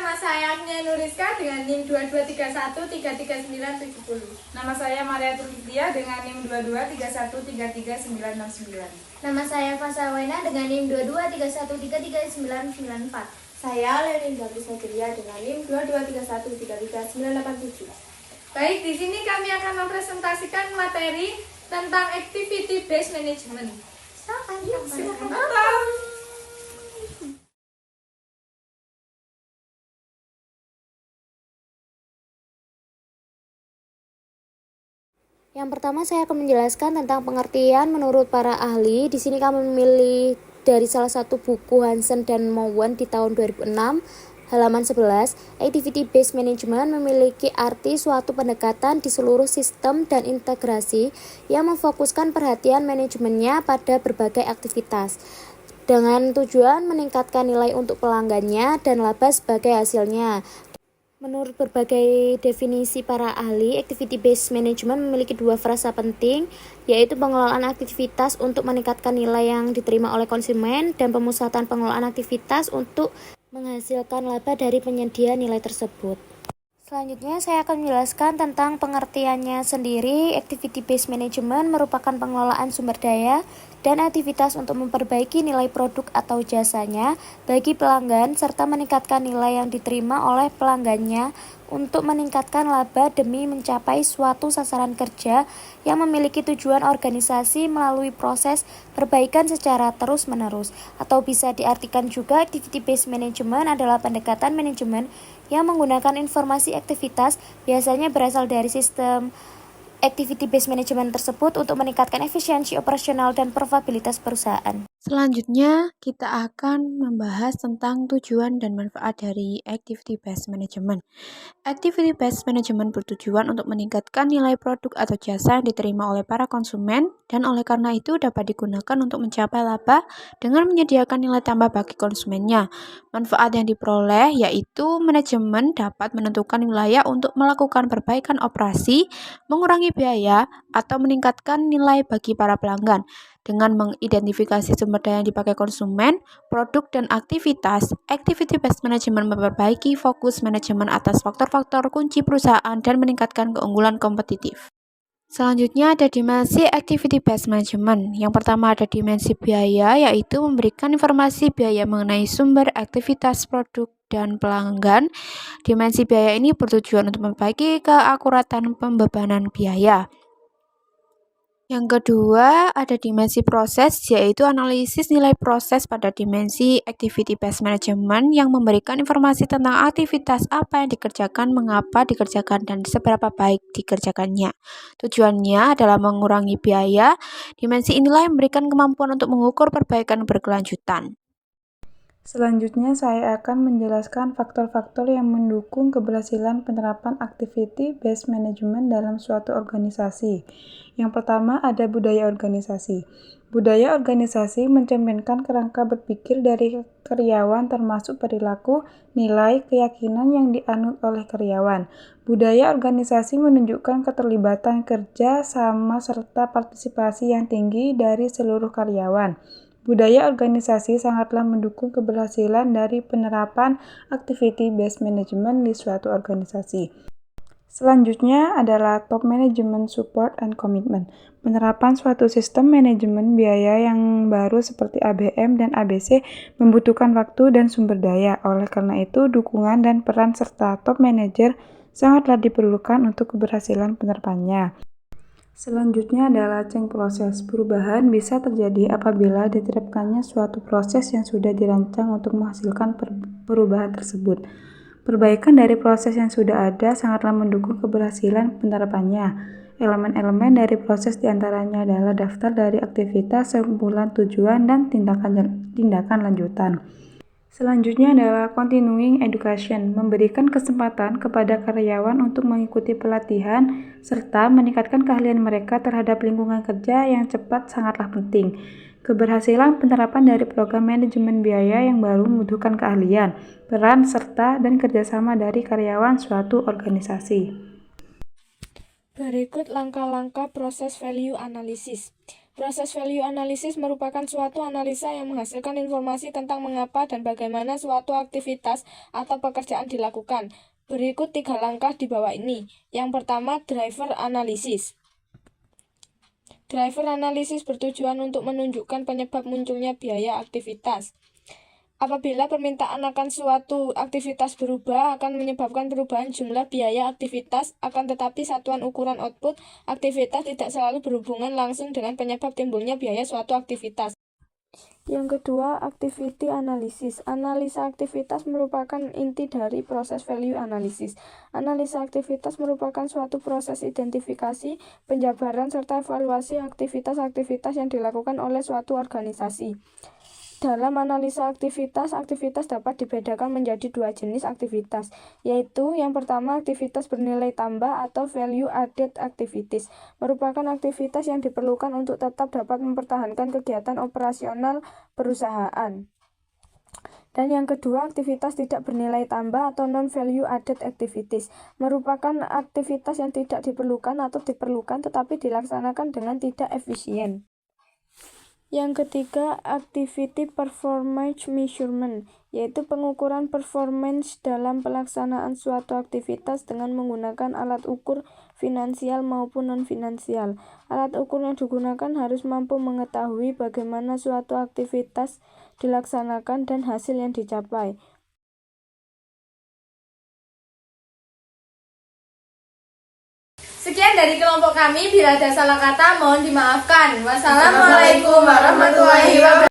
nama saya Agnia Nuriska dengan NIM 2231333970. Nama saya Maria Turkidia dengan NIM 2231333969. Nama saya Fasa Wena dengan NIM 2231333994. Saya Lenin Davis Nagria dengan NIM 2231333987. Baik, di sini kami akan mempresentasikan materi tentang Activity Based Management. Silakan. Yang pertama saya akan menjelaskan tentang pengertian menurut para ahli. Di sini kami memilih dari salah satu buku Hansen dan Mowen di tahun 2006, halaman 11. Activity Based Management memiliki arti suatu pendekatan di seluruh sistem dan integrasi yang memfokuskan perhatian manajemennya pada berbagai aktivitas dengan tujuan meningkatkan nilai untuk pelanggannya dan laba sebagai hasilnya. Menurut berbagai definisi para ahli, Activity Based Management memiliki dua frasa penting, yaitu pengelolaan aktivitas untuk meningkatkan nilai yang diterima oleh konsumen dan pemusatan pengelolaan aktivitas untuk menghasilkan laba dari penyedia nilai tersebut. Selanjutnya saya akan menjelaskan tentang pengertiannya sendiri. Activity Based Management merupakan pengelolaan sumber daya dan aktivitas untuk memperbaiki nilai produk atau jasanya bagi pelanggan serta meningkatkan nilai yang diterima oleh pelanggannya untuk meningkatkan laba demi mencapai suatu sasaran kerja yang memiliki tujuan organisasi melalui proses perbaikan secara terus-menerus. Atau bisa diartikan juga Activity Based Management adalah pendekatan manajemen yang menggunakan informasi aktivitas biasanya berasal dari sistem Activity Based Management tersebut untuk meningkatkan efisiensi operasional dan probabilitas perusahaan. Selanjutnya, kita akan membahas tentang tujuan dan manfaat dari Activity Based Management. Activity Based Management bertujuan untuk meningkatkan nilai produk atau jasa yang diterima oleh para konsumen dan oleh karena itu dapat digunakan untuk mencapai laba dengan menyediakan nilai tambah bagi konsumennya. Manfaat yang diperoleh yaitu manajemen dapat menentukan wilayah untuk melakukan perbaikan operasi, mengurangi biaya, atau meningkatkan nilai bagi para pelanggan. Dengan mengidentifikasi sumber daya yang dipakai konsumen, produk, dan aktivitas, Activity Based Management memperbaiki fokus manajemen atas faktor-faktor kunci perusahaan dan meningkatkan keunggulan kompetitif. Selanjutnya ada dimensi Activity Based Management. Yang pertama ada dimensi biaya, yaitu memberikan informasi biaya mengenai sumber aktivitas produk dan pelanggan. Dimensi biaya ini bertujuan untuk memperbaiki keakuratan pembebanan biaya. Yang kedua, ada dimensi proses, yaitu analisis nilai proses pada dimensi Activity Based Management yang memberikan informasi tentang aktivitas apa yang dikerjakan, mengapa dikerjakan, dan seberapa baik dikerjakannya. Tujuannya adalah mengurangi biaya. Dimensi inilah yang memberikan kemampuan untuk mengukur perbaikan berkelanjutan. Selanjutnya saya akan menjelaskan faktor-faktor yang mendukung keberhasilan penerapan Activity Based Management dalam suatu organisasi. Yang pertama ada budaya organisasi. Budaya organisasi mencerminkan kerangka berpikir dari karyawan termasuk perilaku, nilai, keyakinan yang dianut oleh karyawan. Budaya organisasi menunjukkan keterlibatan kerja sama serta partisipasi yang tinggi dari seluruh karyawan. Budaya organisasi sangatlah mendukung keberhasilan dari penerapan Activity Based Management di suatu organisasi. Selanjutnya adalah Top Management Support and Commitment. Penerapan suatu sistem manajemen biaya yang baru seperti ABM dan ABC membutuhkan waktu dan sumber daya. Oleh karena itu, dukungan dan peran serta top manager sangatlah diperlukan untuk keberhasilan penerapannya. Selanjutnya adalah change proses. Perubahan bisa terjadi apabila diterapkannya suatu proses yang sudah dirancang untuk menghasilkan perubahan tersebut. Perbaikan dari proses yang sudah ada sangatlah mendukung keberhasilan penerapannya. Elemen-elemen dari proses diantaranya adalah daftar dari aktivitas, sekumpulan tujuan, dan tindakan lanjutan. Selanjutnya adalah continuing education, memberikan kesempatan kepada karyawan untuk mengikuti pelatihan serta meningkatkan keahlian mereka terhadap lingkungan kerja yang cepat sangatlah penting. Keberhasilan penerapan dari program manajemen biaya yang baru membutuhkan keahlian, peran serta dan kerjasama dari karyawan suatu organisasi. Berikut langkah-langkah proses value analysis. Proses value analysis merupakan suatu analisa yang menghasilkan informasi tentang mengapa dan bagaimana suatu aktivitas atau pekerjaan dilakukan. Berikut 3 langkah di bawah ini. Yang pertama, driver analysis. Driver analysis bertujuan untuk menunjukkan penyebab munculnya biaya aktivitas. Apabila permintaan akan suatu aktivitas berubah, akan menyebabkan perubahan jumlah biaya aktivitas, akan tetapi satuan ukuran output aktivitas tidak selalu berhubungan langsung dengan penyebab timbulnya biaya suatu aktivitas. Yang kedua, activity analysis. Analisa aktivitas merupakan inti dari proses value analysis. Analisa aktivitas merupakan suatu proses identifikasi, penjabaran, serta evaluasi aktivitas-aktivitas yang dilakukan oleh suatu organisasi. Dalam analisa aktivitas dapat dibedakan menjadi 2 jenis aktivitas, yaitu yang pertama aktivitas bernilai tambah atau value added activities, merupakan aktivitas yang diperlukan untuk tetap dapat mempertahankan kegiatan operasional perusahaan. Dan yang kedua, aktivitas tidak bernilai tambah atau non-value added activities, merupakan aktivitas yang tidak diperlukan atau diperlukan tetapi dilaksanakan dengan tidak efisien. Yang ketiga, activity performance measurement, yaitu pengukuran performance dalam pelaksanaan suatu aktivitas dengan menggunakan alat ukur finansial maupun non-finansial. Alat ukur yang digunakan harus mampu mengetahui bagaimana suatu aktivitas dilaksanakan dan hasil yang dicapai. Sekian dari kelompok kami, bila ada salah kata mohon dimaafkan. Wassalamualaikum warahmatullahi wabarakatuh.